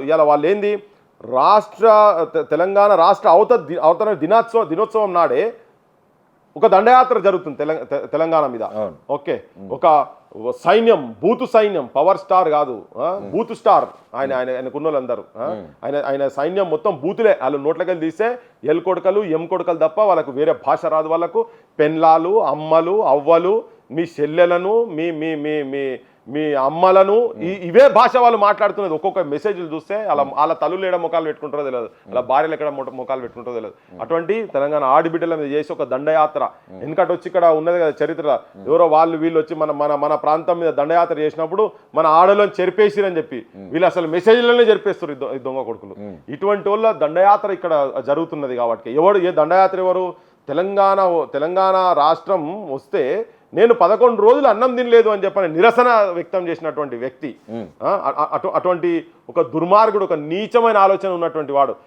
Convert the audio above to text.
ఇవాళ వాళ్ళు ఏంది తెలంగాణ రాష్ట్ర అవతరణ దినోత్సవం నాడే ఒక దండయాత్ర జరుగుతుంది తెలంగాణ మీద. ఓకే, ఒక సైన్యం, బూతు సైన్యం, పవర్ స్టార్ కాదు, బూత్ స్టార్ ఆయనకున్న వాళ్ళందరూ. ఆయన సైన్యం మొత్తం బూతులే. వాళ్ళు నోట్లకెళ్ళి తీస్తే ఎల్ కొడకలు ఎం కొడకలు తప్ప వాళ్ళకు వేరే భాష రాదు. వాళ్ళకు పెన్లాలు, అమ్మలు, అవ్వలు, మీ చెల్లెలను, మీ మీ మీ మీ మీ అమ్మలను, ఇవే భాష వాళ్ళు మాట్లాడుతున్నది. ఒక్కొక్క మెసేజ్లు చూస్తే వాళ్ళ తల్లులు ఏడ ముఖాలు పెట్టుకుంటారో తెలియదు, వాళ్ళ భార్యలు ఎక్కడ ముఖాలు పెట్టుకుంటారో తెలియదు. అటువంటి తెలంగాణ ఆడబిడ్డల మీద చేసి ఒక దండయాత్ర. ఎందుకంటే వచ్చి ఇక్కడ ఉన్నది కదా చరిత్ర, ఎవరో వీళ్ళు వచ్చి మన ప్రాంతం మీద దండయాత్ర చేసినప్పుడు మన ఆడలను చెరిపేసిరని చెప్పి వీళ్ళు అసలు మెసేజ్లనే చెరిపేస్తారు ఈ దొంగ కొడుకులు. ఇటువంటి వాళ్ళ దండయాత్ర ఇక్కడ జరుగుతున్నది. కాబట్టి ఏ దండయాత్ర ఎవరు? తెలంగాణ రాష్ట్రం వస్తే నేను 11 రోజులు అన్నం తినలేదు అని చెప్పని నిరసన వ్యక్తం చేసినటువంటి వ్యక్తి, అటువంటి ఒక దుర్మార్గుడు, ఒక నీచమైన ఆలోచన ఉన్నటువంటి వాడు.